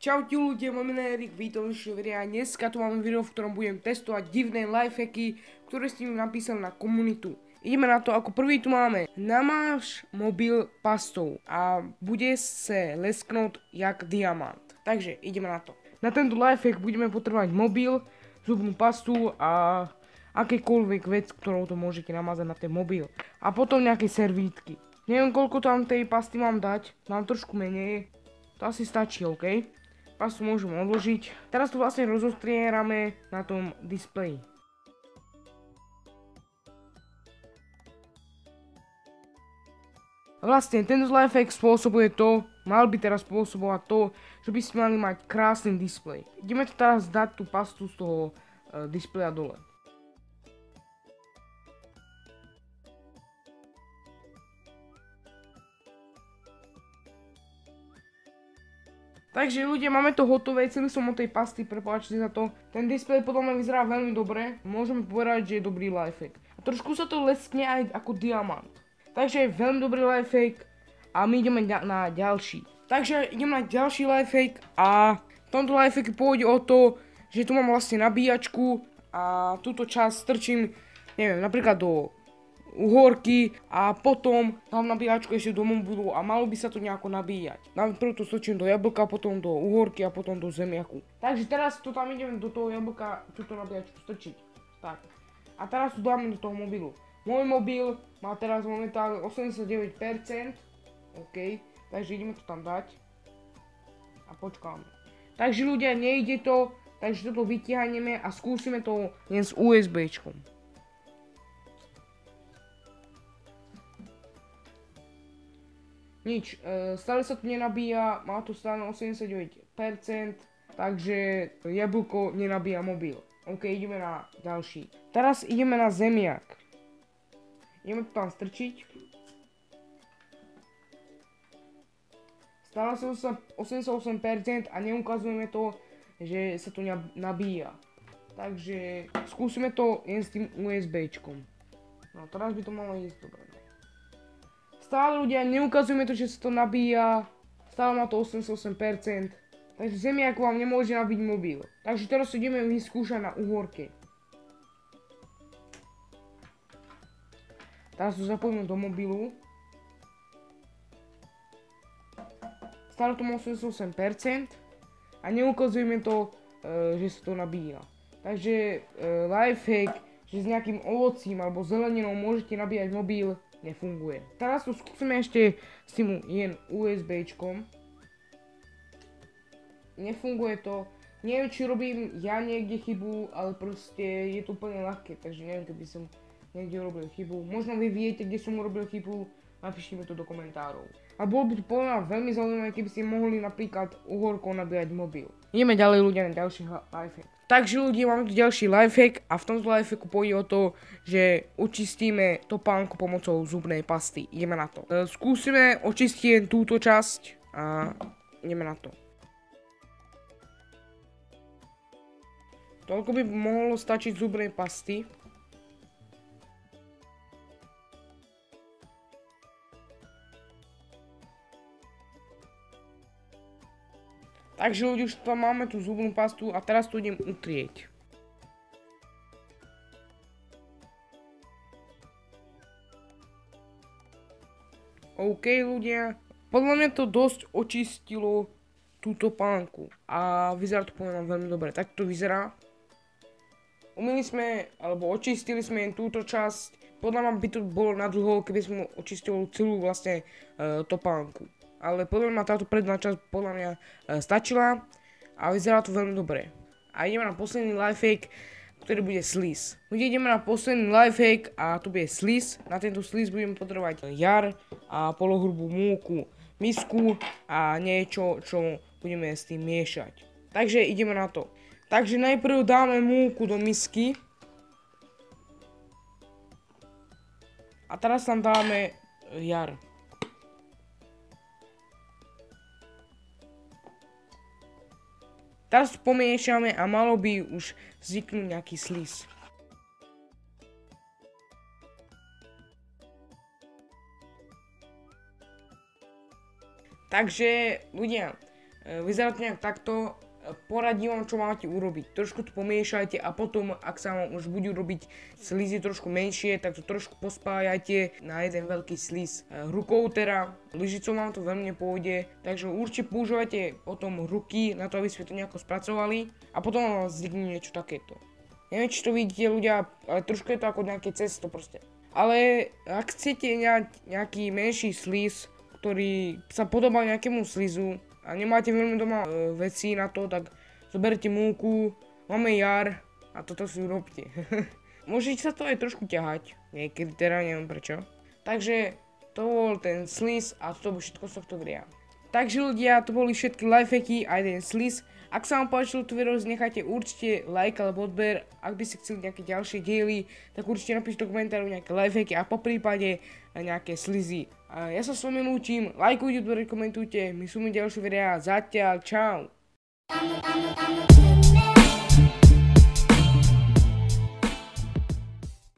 Čaute ľudia, môj meno je Erik, vítam ešte videa. Dneska tu máme video, v ktorom budem testovať divné lifehacky, ktoré ste mi napísali na komunitu. Ideme na to, ako prvý tu máme namáš mobil pastou a bude se lesknout jak diamant. Takže ideme na to. Na tento lifehack budeme potrebovať mobil, zubnú pastu a akékoľvek vec, ktorou to môžete namazať na ten mobil. A potom nejaké servítky. Neviem, koľko tam tej pasty mám dať, mám trošku menej. To asi stačí, OK? Pastu môžeme odložiť. Teraz tu vlastne rozostrierame na tom displeji. Vlastne tento lifehack spôsobuje to, mal by teraz spôsobovať to, že by ste mali mať krásny displej. Ideme to teraz dať tú pastu z toho displeja dole. Takže ľudia, máme to hotové, celý som od tej pasty, prepáčte za to. Ten displej podľa mňa vyzerá veľmi dobre, môžeme povedať, že je dobrý lifehack. A trošku sa to leskne aj ako diamant. Takže veľmi dobrý lifehack a my ideme na ďalší. Takže idem na ďalší lifehack a v tomto lifehacku pôjde o to, že tu mám vlastne nabíjačku a túto časť strčím, neviem, napríklad do uhorky a potom tam nabíjačku ešte do mobilu a malo by sa to nejako nabíjať. Najprv to strčím do jablka, potom do uhorky a potom do zemiaku. Takže teraz to tam idem do toho jablka túto nabíjačku strčiť. Tak. A teraz to dáme do toho mobilu. Môj mobil má teraz momentálne 89%. OK. Takže ideme to tam dať. A počkáme. Takže ľudia, nejde to. Takže toto vytiahneme a skúsime to len s USBčkom. Nič, stále sa to nenabíja, má to stále 89%, takže jablko nenabíja mobil. OK, ideme na ďalší. Teraz ideme na zemiak. Ideme to tam strčiť. Stále sa 88% a neukazujeme to, že sa to nabíja. Takže skúsime to len s tým USBčkom. No teraz by to malo ísť dobre. Stále ľudia, neukazujeme to, že sa to nabíja, stále má to 88%, takže zemiak vám nemôže nabiť mobil. Takže teraz ideme vyskúšať na uhorke. Teraz to zapojíme do mobilu. Stále to má 88% a neukazujeme to, že sa to nabíja. Takže lifehack, že s nejakým ovocím alebo zeleninou môžete nabíjať mobil, nefunguje. Teraz to skúsime ešte s tým jen USBčkom. Nefunguje to. Neviem, či robím ja niekde chybu, ale proste je to úplne ľahké, takže neviem, keby som niekde robil chybu. Možno vy viete, kde som urobil chybu, napíšte mi to do komentárov. A bolo by to podľa mňa veľmi zaujímavé, keby ste mohli napríklad uhorkou nabíjať mobil. Ideme ďalej ľudia na ďalší lifehack. Takže ľudia, máme tu ďalší lifehack a v tomto lifehacku pôjde o to, že očistíme topánku pomocou zubnej pasty. Ideme na to. Skúsime očistiť túto časť a ideme na to. Toľko by mohlo stačiť zubnej pasty. Takže ľudia, už tam máme tú zubnú pastu a teraz tu idem utrieť. OK ľudia, podľa mňa to dosť očistilo túto pánku a vyzerá to podľa mňa veľmi dobre. Tak to vyzerá. Umýli sme, alebo očistili sme jen túto časť. Podľa mňa by to bolo na dlho, keby sme očistili celú vlastne topánku. Ale podľa mňa táto predná časť podľa mňa stačila a vyzerá to veľmi dobre. A ideme na posledný lifehack, ktorý bude sliz. Ideme na posledný lifehack a to bude sliz. Na tento sliz budeme potrebovať jar a polohrubú múku, misku a niečo, čo budeme s tým miešať. Takže ideme na to. Takže najprv dáme múku do misky. A teraz tam dáme jar. Teraz pomiešame a malo by už vzniknúť nejaký sliz. Takže ľudia, Vyzerá to nejak takto. Poradím vám, čo máte urobiť. Trošku to pomiešajte a potom, ak sa vám už budú robiť slízy trošku menšie, tak to trošku pospájajte na jeden veľký slíz. Rukou teda, lyžicou vám to veľmi nepôjde, takže určite používajte potom ruky na to, aby ste to nejako spracovali a potom vám vznikne niečo takéto. Neviem, či to vidíte ľudia, ale trošku je to ako nejaké cesto proste. Ale ak chcete nejaký menší slíz, ktorý sa podobá nejakému slízu, a nemáte veľmi doma veci na to, tak zoberte múku, máme jar a toto si urobte. Môžete sa to aj trošku ťahať, niekedy teda, neviem prečo. Takže to bol ten slíz a to bolo všetko z tohto videa. Takže ľudia, to boli všetky lifehacky a jeden slíz. Ak sa vám páčilo to video, nechajte určite like alebo odber. Ak by ste chceli nejaké ďalšie diely, tak určite napíšte do komentárov nejaké lifehacky a poprípade nejaké slizy. Ja sa s vami lúčim, lajkujte, komentujte, my sú mi ďalšie videá, zatiaľ, čau.